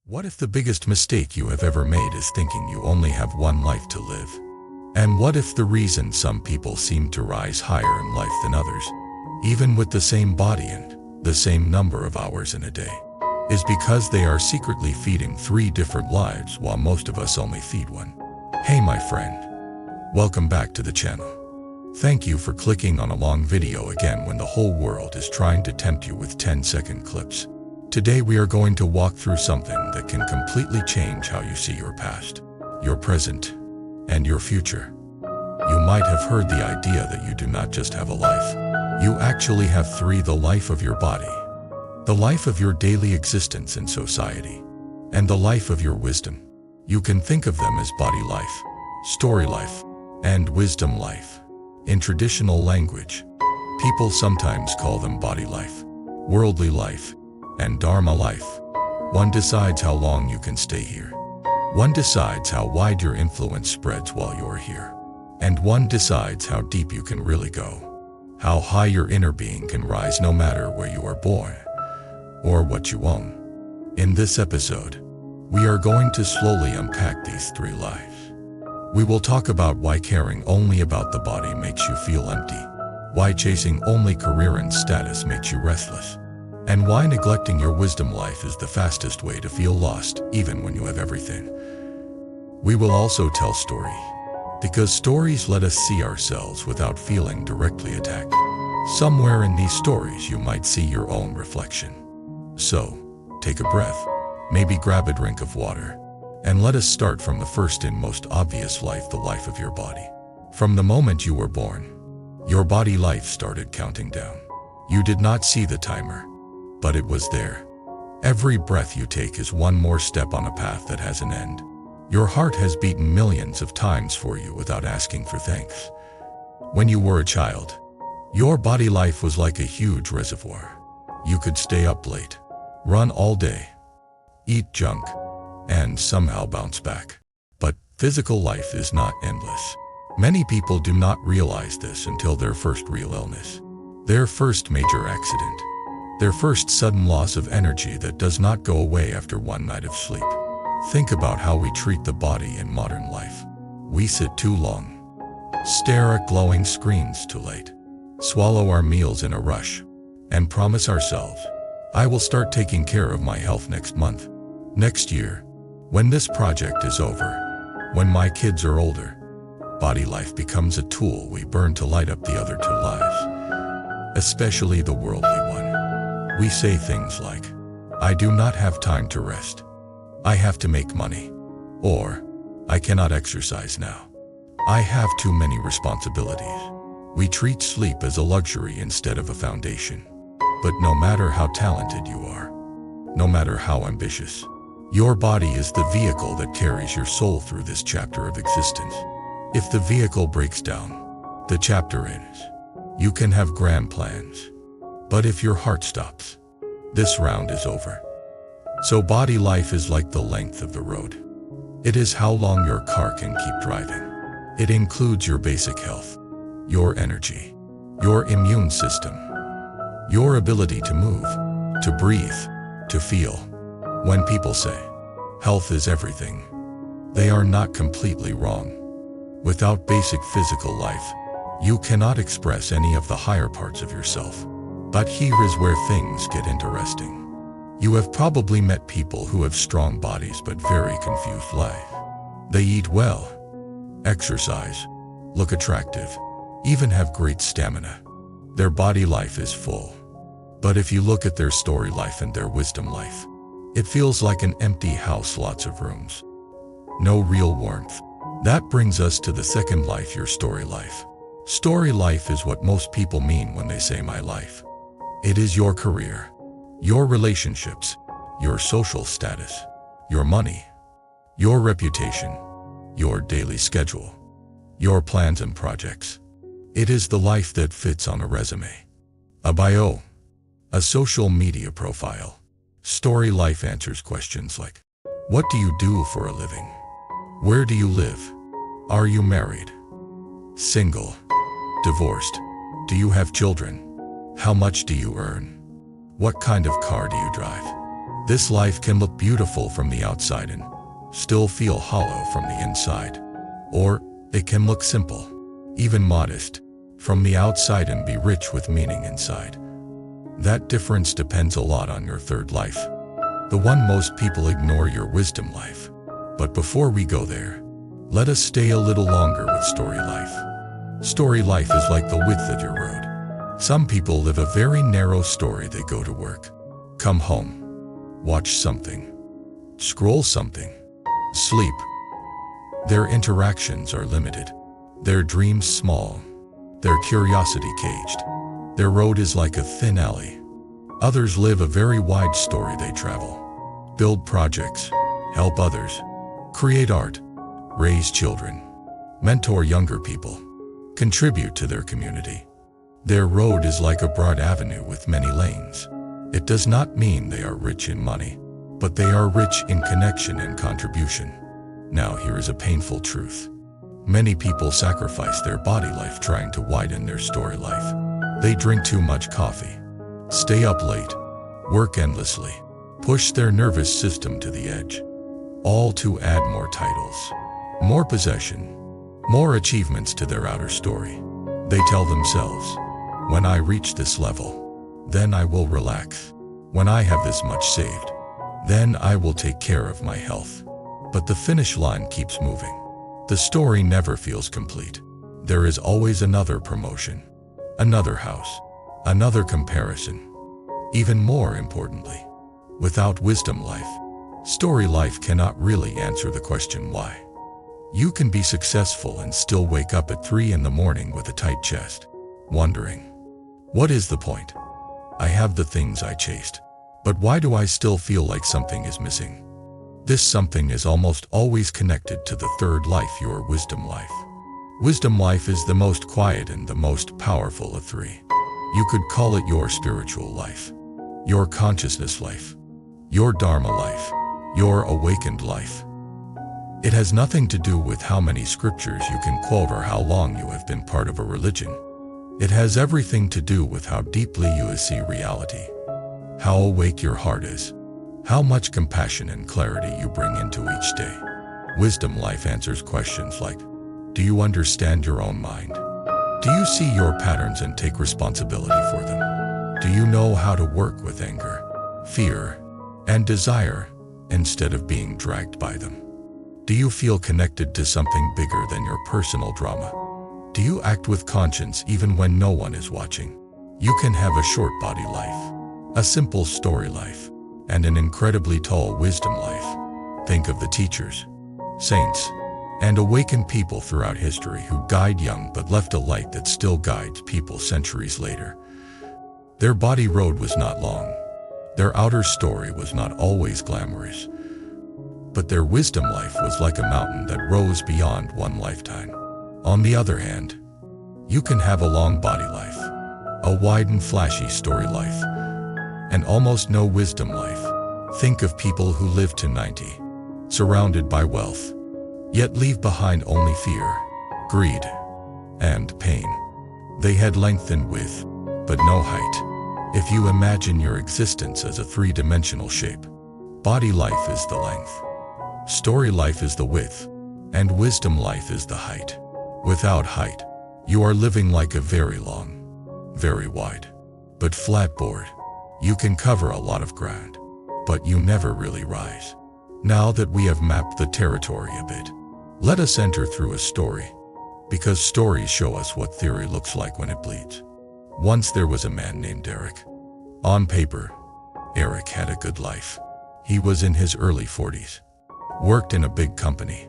What if the biggest mistake you have ever made is thinking you only have one life to live? And what if the reason some people seem to rise higher in life than others, even with the same body and the same number of hours in a day, is because they are secretly feeding 3 different lives while most of us only feed one? Hey my friend, welcome back to the channel. Thank you for clicking on a long video again when the whole world is trying to tempt you with 10-second clips. Today we are going to walk through something that can completely change how you see your past, your present, and your future. You might have heard the idea that you do not just have a life. You actually have 3: the life of your body, the life of your daily existence in society, and the life of your wisdom. You can think of them as body life, story life, and wisdom life. In traditional language, people sometimes call them body life, worldly life, and dharma life. One decides how long you can stay here. One decides how wide your influence spreads while you're here. And one decides how deep you can really go. How high your inner being can rise no matter where you are born or what you own. In this episode, we are going to slowly unpack these 3 lives. We will talk about why caring only about the body makes you feel empty, why chasing only career and status makes you restless, and why neglecting your wisdom life is the fastest way to feel lost even when you have everything. We will also tell story, because stories let us see ourselves without feeling directly attacked. Somewhere in these stories you might see your own reflection. So, take a breath, maybe grab a drink of water, and let us start from the first and most obvious life, the life of your body. From the moment you were born, your body life started counting down. You did not see the timer, but it was there. Every breath you take is one more step on a path that has an end. Your heart has beaten millions of times for you without asking for thanks. When you were a child, your body life was like a huge reservoir. You could stay up late, run all day, eat junk, and somehow bounce back. But physical life is not endless. Many people do not realize this until their first real illness, their first major accident, their first sudden loss of energy that does not go away after one night of sleep. Think about how we treat the body in modern life. We sit too long, stare at glowing screens too late, swallow our meals in a rush, and promise ourselves, I will start taking care of my health next month, next year, when this project is over, when my kids are older. Body life becomes a tool we burn to light up the other 2 lives, especially the worldly one. We say things like, I do not have time to rest, I have to make money, or I cannot exercise now, I have too many responsibilities. We treat sleep as a luxury instead of a foundation. But no matter how talented you are, no matter how ambitious, your body is the vehicle that carries your soul through this chapter of existence. If the vehicle breaks down, the chapter ends. You can have grand plans, but if your heart stops, this round is over. So body life is like the length of the road. It is how long your car can keep driving. It includes your basic health, your energy, your immune system, your ability to move, to breathe, to feel. When people say, health is everything, they are not completely wrong. Without basic physical life, you cannot express any of the higher parts of yourself. But here is where things get interesting. You have probably met people who have strong bodies but very confused life. They eat well, exercise, look attractive, even have great stamina. Their body life is full. But if you look at their story life and their wisdom life, it feels like an empty house, lots of rooms, no real warmth. That brings us to the second life, your story life. Story life is what most people mean when they say my life. It is your career, your relationships, your social status, your money, your reputation, your daily schedule, your plans and projects. It is the life that fits on a resume, a bio, a social media profile. Story life answers questions like, what do you do for a living? Where do you live? Are you married? Single? Divorced? Do you have children? How much do you earn? What kind of car do you drive? This life can look beautiful from the outside and still feel hollow from the inside. Or it can look simple, even modest, from the outside and be rich with meaning inside. That difference depends a lot on your third life, the one most people ignore, your wisdom life. But before we go there, let us stay a little longer with story life. Story life is like the width of your road. Some people live a very narrow story. They go to work, come home, watch something, scroll something, sleep. Their interactions are limited, their dreams small, their curiosity caged. Their road is like a thin alley. Others live a very wide story. They travel, build projects, help others, create art, raise children, mentor younger people, contribute to their community. Their road is like a broad avenue with many lanes. It does not mean they are rich in money, but they are rich in connection and contribution. Now here is a painful truth. Many people sacrifice their body life trying to widen their story life. They drink too much coffee, stay up late, work endlessly, push their nervous system to the edge, all to add more titles, more possession, more achievements to their outer story. They tell themselves, when I reach this level, then I will relax. When I have this much saved, then I will take care of my health. But the finish line keeps moving. The story never feels complete. There is always another promotion, another house, another comparison. Even more importantly, without wisdom life, story life cannot really answer the question why. You can be successful and still wake up at 3 in the morning with a tight chest, wondering, what is the point? I have the things I chased, but why do I still feel like something is missing? This something is almost always connected to the third life, your wisdom life. Wisdom life is the most quiet and the most powerful of three. You could call it your spiritual life, your consciousness life, your dharma life, your awakened life. It has nothing to do with how many scriptures you can quote or how long you have been part of a religion. It has everything to do with how deeply you see reality, how awake your heart is, how much compassion and clarity you bring into each day. Wisdom life answers questions like, do you understand your own mind? Do you see your patterns and take responsibility for them? Do you know how to work with anger, fear, and desire instead of being dragged by them? Do you feel connected to something bigger than your personal drama? Do you act with conscience even when no one is watching? You can have a short body life, a simple story life, and an incredibly tall wisdom life. Think of the teachers, saints, and awakened people throughout history who died young but left a light that still guides people centuries later. Their body road was not long. Their outer story was not always glamorous. But their wisdom life was like a mountain that rose beyond one lifetime. On the other hand, you can have a long body life, a wide and flashy story life, and almost no wisdom life. Think of people who live to 90, surrounded by wealth, yet leave behind only fear, greed, and pain. They had length and width, but no height. If you imagine your existence as a three-dimensional shape, body life is the length, story life is the width, and wisdom life is the height. Without height, you are living like a very long, very wide, but flat board. You can cover a lot of ground, but you never really rise. Now that we have mapped the territory a bit, let us enter through a story, because stories show us what theory looks like when it bleeds. Once there was a man named Eric. On paper, Eric had a good life. He was in his early 40s, worked in a big company,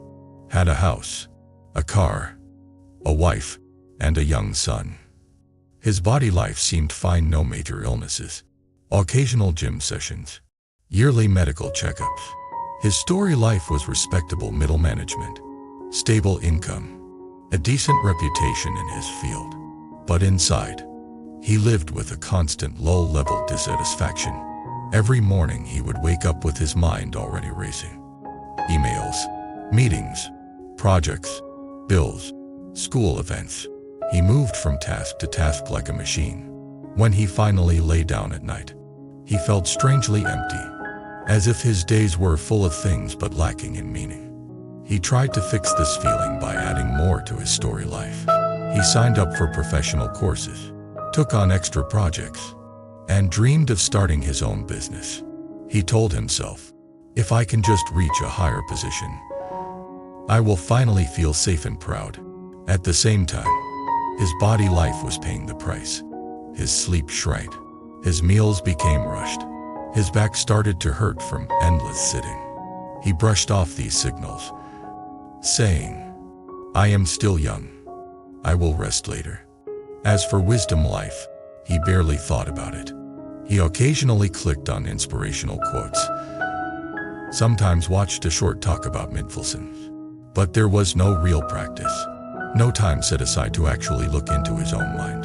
had a house, a car, a wife, and a young son. His body life seemed fine, no major illnesses, occasional gym sessions, yearly medical checkups. His story life was respectable middle management, stable income, a decent reputation in his field. But inside, he lived with a constant low-level dissatisfaction. Every morning he would wake up with his mind already racing. Emails, meetings, projects, bills, school events. He moved from task to task like a machine. When he finally lay down at night, he felt strangely empty, as if his days were full of things but lacking in meaning. He tried to fix this feeling by adding more to his story life. He signed up for professional courses, took on extra projects, and dreamed of starting his own business. He told himself, "If I can just reach a higher position, I will finally feel safe and proud." At the same time, his body life was paying the price. His sleep shrank. His meals became rushed. His back started to hurt from endless sitting. He brushed off these signals, saying, "I am still young. I will rest later." As for wisdom life, he barely thought about it. He occasionally clicked on inspirational quotes, sometimes watched a short talk about mindfulness, but there was no real practice, no time set aside to actually look into his own mind.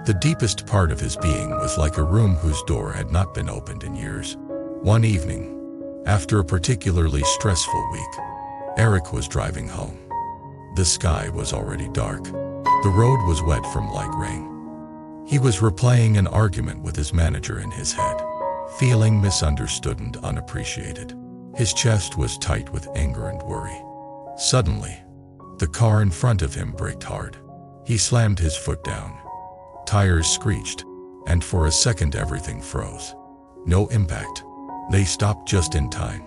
The deepest part of his being was like a room whose door had not been opened in years. One evening, after a particularly stressful week, Eric was driving home. The sky was already dark. The road was wet from light rain. He was replaying an argument with his manager in his head, feeling misunderstood and unappreciated. His chest was tight with anger and worry. Suddenly, the car in front of him braked hard. He slammed his foot down. Tires screeched, and for a second everything froze. No impact. They stopped just in time.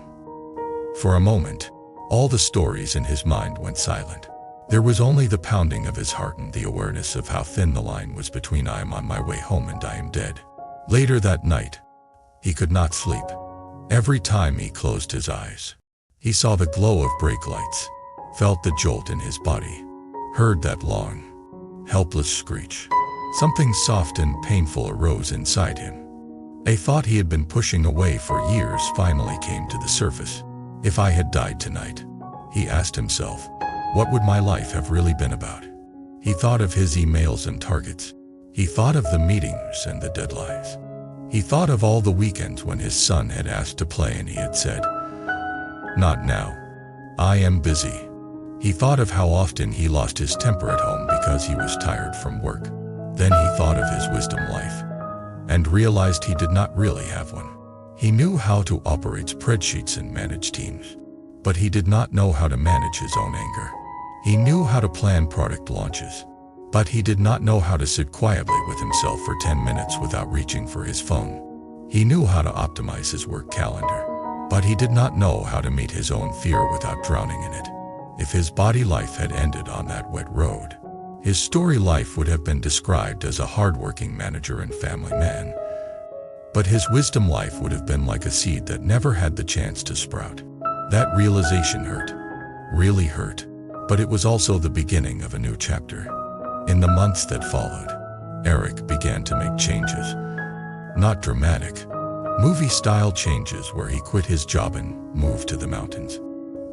For a moment, all the stories in his mind went silent. There was only the pounding of his heart and the awareness of how thin the line was between "I am on my way home" and "I am dead." Later that night, he could not sleep. Every time he closed his eyes, he saw the glow of brake lights, felt the jolt in his body, heard that long, helpless screech. Something soft and painful arose inside him. A thought he had been pushing away for years finally came to the surface. If I had died tonight, he asked himself, what would my life have really been about? He thought of his emails and targets. He thought of the meetings and the deadlines. He thought of all the weekends when his son had asked to play and he had said, "Not now. I am busy." He thought of how often he lost his temper at home because he was tired from work. Then he thought of his wisdom life and realized he did not really have one. He knew how to operate spreadsheets and manage teams, but he did not know how to manage his own anger. He knew how to plan product launches, but he did not know how to sit quietly with himself for 10 minutes without reaching for his phone. He knew how to optimize his work calendar, but he did not know how to meet his own fear without drowning in it. If his body life had ended on that wet road, his story life would have been described as a hardworking manager and family man. But his wisdom life would have been like a seed that never had the chance to sprout. That realization hurt, really hurt, but it was also the beginning of a new chapter. In the months that followed, Eric began to make changes. Not dramatic, movie-style changes where he quit his job and moved to the mountains.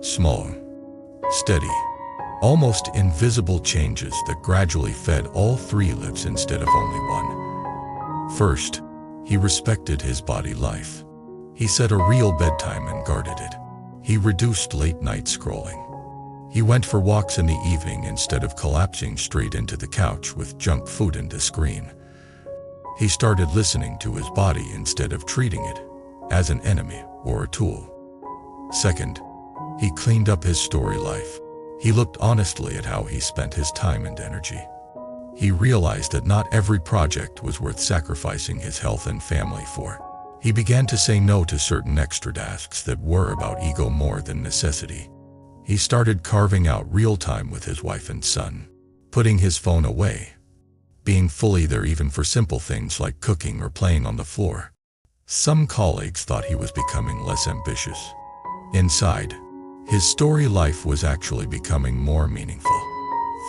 Small, steady, almost invisible changes that gradually fed all three lives instead of only one. First, he respected his body life. He set a real bedtime and guarded it. He reduced late-night scrolling. He went for walks in the evening instead of collapsing straight into the couch with junk food and a screen. He started listening to his body instead of treating it as an enemy or a tool. Second, he cleaned up his story life. He looked honestly at how he spent his time and energy. He realized that not every project was worth sacrificing his health and family for. He began to say no to certain extra tasks that were about ego more than necessity. He started carving out real time with his wife and son, putting his phone away, being fully there even for simple things like cooking or playing on the floor. Some colleagues thought he was becoming less ambitious. Inside, his story life was actually becoming more meaningful.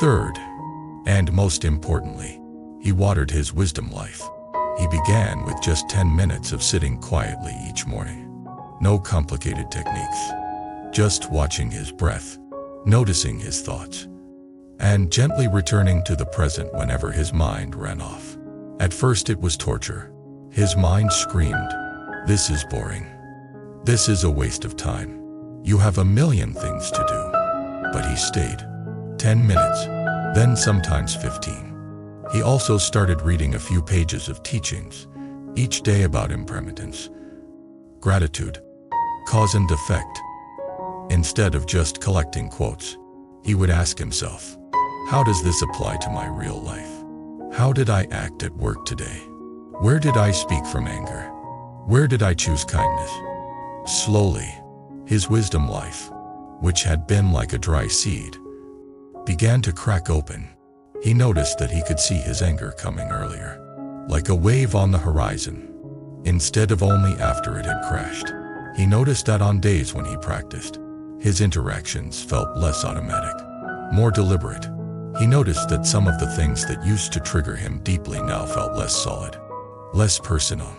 Third, and most importantly, he watered his wisdom life. He began with just 10 minutes of sitting quietly each morning. No complicated techniques, just watching his breath, noticing his thoughts, and gently returning to the present whenever his mind ran off. At first it was torture. His mind screamed, "This is boring. This is a waste of time. You have a million things to do." But he stayed. 10 minutes, then sometimes 15. He also started reading a few pages of teachings each day about impermanence, gratitude, cause and effect. Instead of just collecting quotes, he would ask himself, how does this apply to my real life? How did I act at work today? Where did I speak from anger? Where did I choose kindness? Slowly, his wisdom life, which had been like a dry seed, began to crack open. He noticed that he could see his anger coming earlier, like a wave on the horizon, instead of only after it had crashed. He noticed that on days when he practiced, his interactions felt less automatic, more deliberate. He noticed that some of the things that used to trigger him deeply now felt less solid, less personal.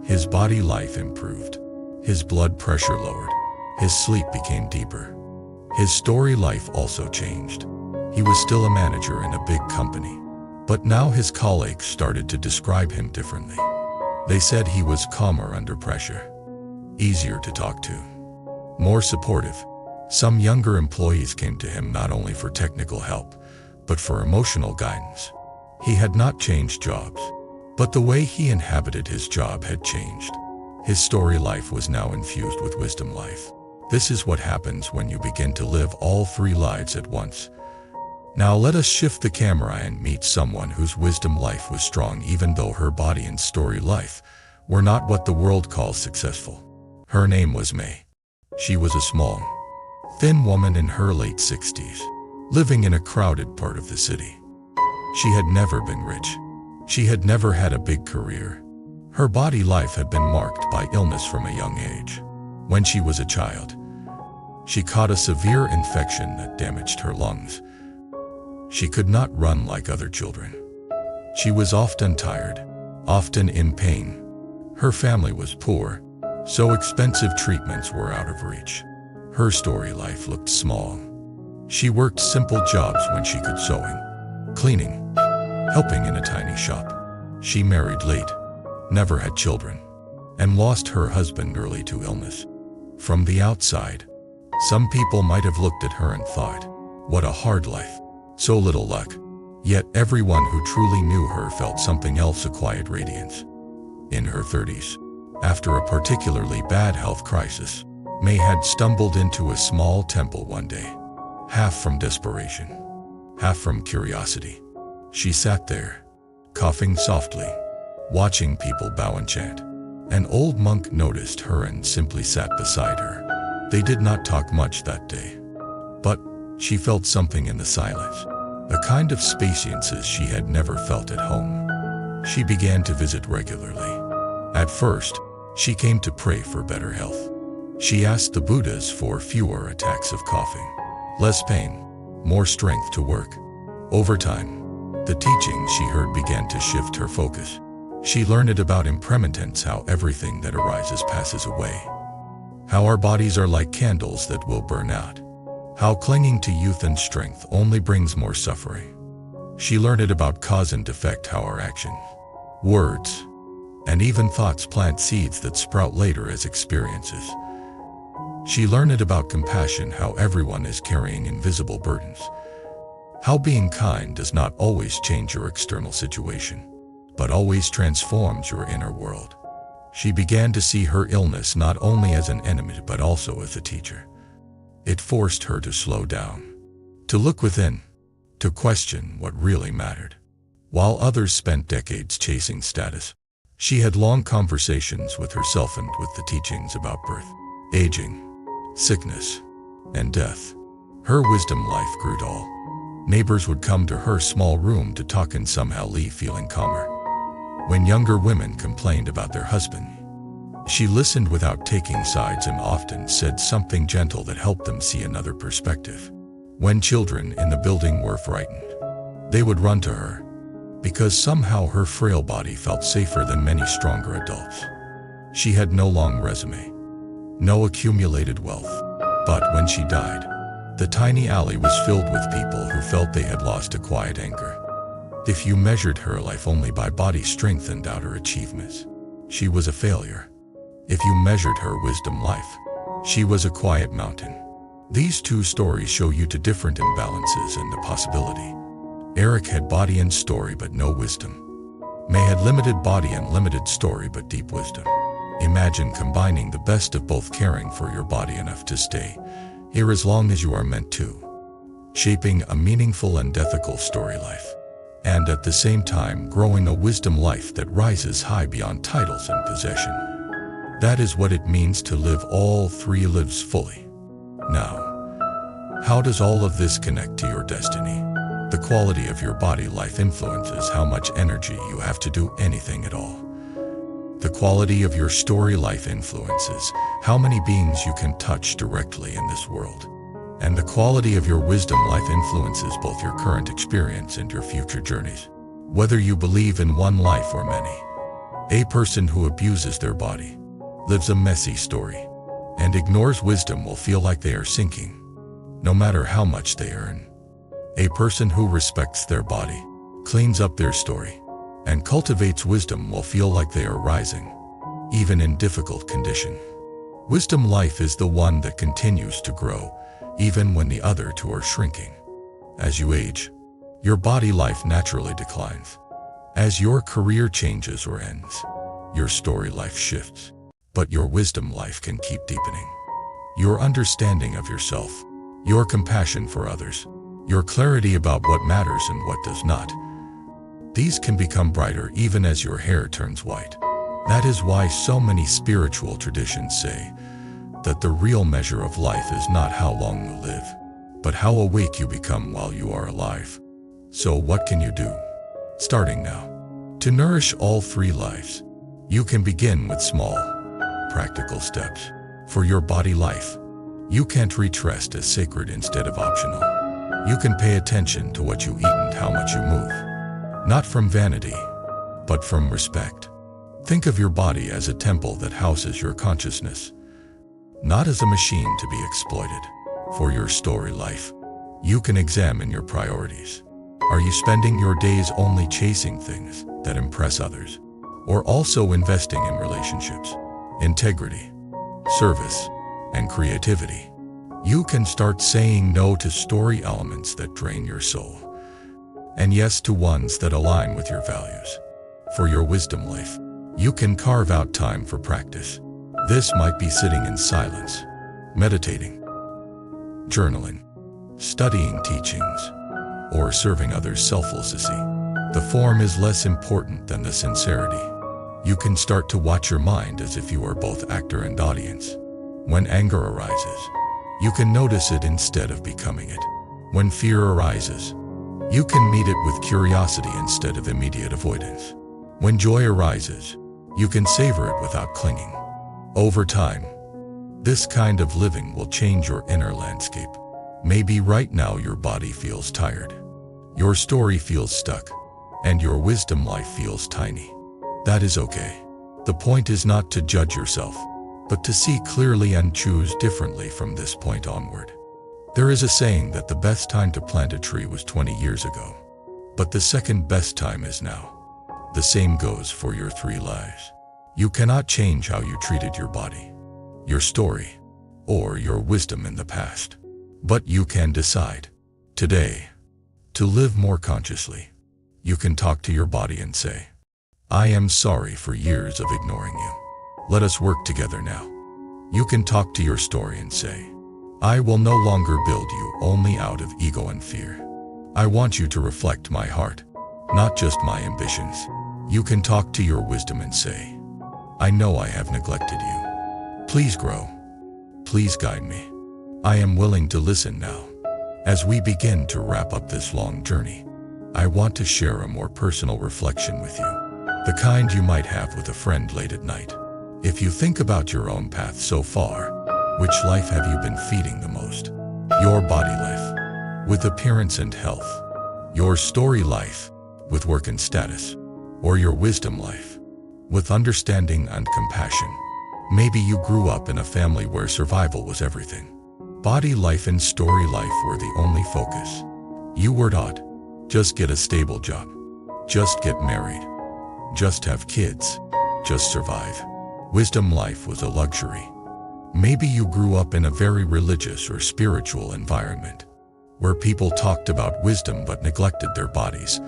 His body life improved. His blood pressure lowered. His sleep became deeper. His story life also changed. He was still a manager in a big company, but now his colleagues started to describe him differently. They said he was calmer under pressure, easier to talk to, more supportive. Some younger employees came to him not only for technical help, but for emotional guidance. He had not changed jobs, but the way he inhabited his job had changed. His story life was now infused with wisdom life. This is what happens when you begin to live all three lives at once. Now let us shift the camera and meet someone whose wisdom life was strong even though her body and story life were not what the world calls successful. Her name was May. She was a small, thin woman in her late 60s, living in a crowded part of the city. She had never been rich. She had never had a big career. Her body life had been marked by illness from a young age. When she was a child, she caught a severe infection that damaged her lungs. She could not run like other children. She was often tired, often in pain. Her family was poor, so expensive treatments were out of reach. Her story life looked small. She worked simple jobs when she could: sewing, cleaning, helping in a tiny shop. She married late, never had children, and lost her husband early to illness. From the outside, some people might have looked at her and thought, what a hard life, so little luck. Yet everyone who truly knew her felt something else: a quiet radiance. In her 30s, after a particularly bad health crisis, May had stumbled into a small temple one day. Half from desperation, half from curiosity, she sat there, coughing softly, watching people bow and chant. An old monk noticed her and simply sat beside her. They did not talk much that day, but she felt something in the silence, a kind of spaciousness she had never felt at home. She began to visit regularly. At first, she came to pray for better health. She asked the Buddhas for fewer attacks of coughing, less pain, more strength to work. Over time, the teachings she heard began to shift her focus. She learned about impermanence, how everything that arises passes away, how our bodies are like candles that will burn out, how clinging to youth and strength only brings more suffering. She learned about cause and effect, how our actions, words, and even thoughts plant seeds that sprout later as experiences. She learned about compassion, how everyone is carrying invisible burdens, how being kind does not always change your external situation, but always transforms your inner world. She began to see her illness not only as an enemy but also as a teacher. It forced her to slow down, to look within, to question what really mattered. While others spent decades chasing status, she had long conversations with herself and with the teachings about birth, aging, sickness, and death. Her wisdom life grew tall. Neighbors would come to her small room to talk and somehow leave feeling calmer. When younger women complained about their husband, she listened without taking sides and often said something gentle that helped them see another perspective. When children in the building were frightened, they would run to her, because somehow her frail body felt safer than many stronger adults. She had no long resume, no accumulated wealth, but when she died, the tiny alley was filled with people who felt they had lost a quiet anger. If you measured her life only by body strength and outer achievements, she was a failure. If you measured her wisdom life, she was a quiet mountain. These two stories show you two different imbalances and the possibility. Eric had body and story but no wisdom. May had limited body and limited story but deep wisdom. Imagine combining the best of both, caring for your body enough to stay here as long as you are meant to, shaping a meaningful and ethical story life, and at the same time growing a wisdom life that rises high beyond titles and possession. That is what it means to live all three lives fully. Now, how does all of this connect to your destiny? The quality of your body life influences how much energy you have to do anything at all. The quality of your story life influences how many beings you can touch directly in this world. And the quality of your wisdom life influences both your current experience and your future journeys. Whether you believe in one life or many, a person who abuses their body, lives a messy story, and ignores wisdom will feel like they are sinking, no matter how much they earn. A person who respects their body, cleans up their story, and cultivates wisdom will feel like they are rising, even in difficult condition. Wisdom life is the one that continues to grow, even when the other two are shrinking. As you age, your body life naturally declines. As your career changes or ends, your story life shifts, but your wisdom life can keep deepening. Your understanding of yourself, your compassion for others, your clarity about what matters and what does not, these can become brighter even as your hair turns white. That is why so many spiritual traditions say that the real measure of life is not how long you live, but how awake you become while you are alive. So what can you do? Starting now, to nourish all three lives, you can begin with small, practical steps. For your body life, you can treat rest as sacred instead of optional. You can pay attention to what you eat and how much you move. Not from vanity, but from respect. Think of your body as a temple that houses your consciousness, not as a machine to be exploited. For your story life, you can examine your priorities. Are you spending your days only chasing things that impress others, or also investing in relationships, integrity, service, and creativity? You can start saying no to story elements that drain your soul, and yes to ones that align with your values. For your wisdom life, you can carve out time for practice. This might be sitting in silence, meditating, journaling, studying teachings, or serving others selflessly. The form is less important than the sincerity. You can start to watch your mind as if you are both actor and audience. When anger arises, you can notice it instead of becoming it. When fear arises, you can meet it with curiosity instead of immediate avoidance. When joy arises, you can savor it without clinging. Over time, this kind of living will change your inner landscape. Maybe right now your body feels tired, your story feels stuck, and your wisdom life feels tiny. That is okay. The point is not to judge yourself, but to see clearly and choose differently from this point onward. There is a saying that the best time to plant a tree was 20 years ago, but the second best time is now. The same goes for your three lives. You cannot change how you treated your body, your story, or your wisdom in the past, but you can decide today to live more consciously. You can talk to your body and say, "I am sorry for years of ignoring you. Let us work together now." You can talk to your story and say, "I will no longer build you only out of ego and fear. I want you to reflect my heart, not just my ambitions." You can talk to your wisdom and say, "I know I have neglected you. Please grow. Please guide me. I am willing to listen now." As we begin to wrap up this long journey, I want to share a more personal reflection with you, the kind you might have with a friend late at night. If you think about your own path so far, which life have you been feeding the most? Your body life, with appearance and health, your story life, with work and status, or your wisdom life, with understanding and compassion? Maybe you grew up in a family where survival was everything. Body life and story life were the only focus. You were taught, just get a stable job, just get married, just have kids, just survive. Wisdom life was a luxury. Maybe you grew up in a very religious or spiritual environment, where people talked about wisdom but neglected their bodies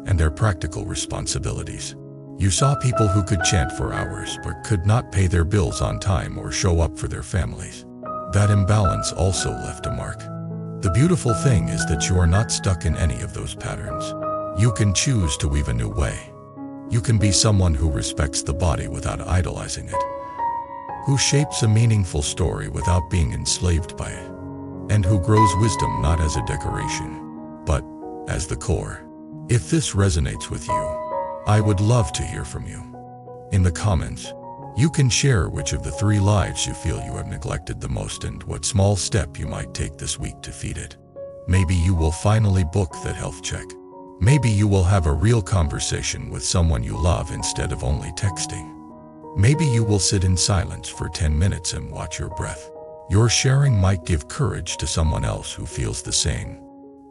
and their practical responsibilities. You saw people who could chant for hours but could not pay their bills on time or show up for their families. That imbalance also left a mark. The beautiful thing is that you are not stuck in any of those patterns. You can choose to weave a new way. You can be someone who respects the body without idolizing it, who shapes a meaningful story without being enslaved by it, and who grows wisdom not as a decoration, but as the core. If this resonates with you, I would love to hear from you. In the comments, you can share which of the 3 lives you feel you have neglected the most and what small step you might take this week to feed it. Maybe you will finally book that health check. Maybe you will have a real conversation with someone you love instead of only texting. Maybe you will sit in silence for 10 minutes and watch your breath. Your sharing might give courage to someone else who feels the same,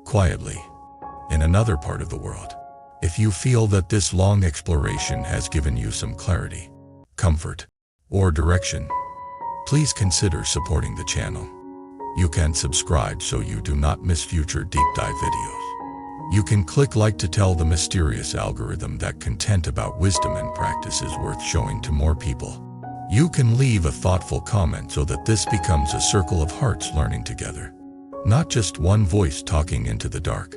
quietly, in another part of the world. If you feel that this long exploration has given you some clarity, comfort, or direction, please consider supporting the channel. You can subscribe so you do not miss future deep dive videos. You can click like to tell the mysterious algorithm that content about wisdom and practice is worth showing to more people. You can leave a thoughtful comment so that this becomes a circle of hearts learning together, not just one voice talking into the dark.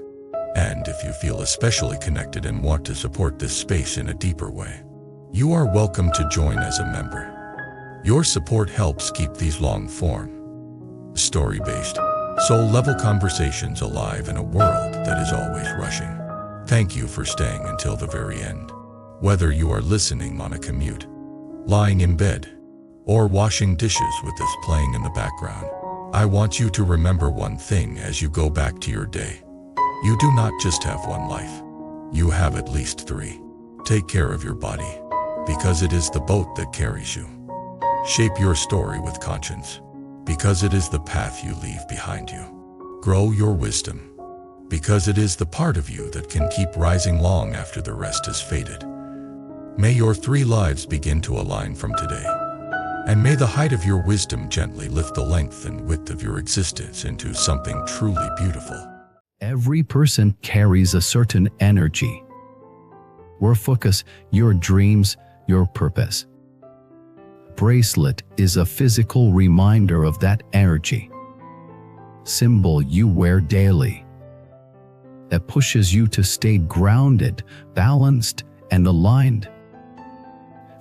And if you feel especially connected and want to support this space in a deeper way, you are welcome to join as a member. Your support helps keep these long-form, story-based, soul-level conversations alive in a world that is always rushing. Thank you for staying until the very end. Whether you are listening on a commute, lying in bed, or washing dishes with this playing in the background, I want you to remember one thing as you go back to your day. You do not just have one life. You have at least 3. Take care of your body, because it is the boat that carries you. Shape your story with conscience, because it is the path you leave behind you. Grow your wisdom, because it is the part of you that can keep rising long after the rest has faded. May your 3 lives begin to align from today, and may the height of your wisdom gently lift the length and width of your existence into something truly beautiful. Every person carries a certain energy. Your focus, your dreams, your purpose. Bracelet is a physical reminder of that energy. Symbol you wear daily, that pushes you to stay grounded, balanced, and aligned.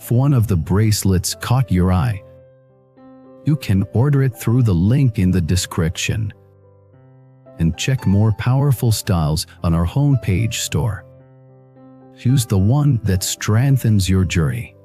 If one of the bracelets caught your eye, you can order it through the link in the description and check more powerful styles on our homepage store. Choose the one that strengthens your journey.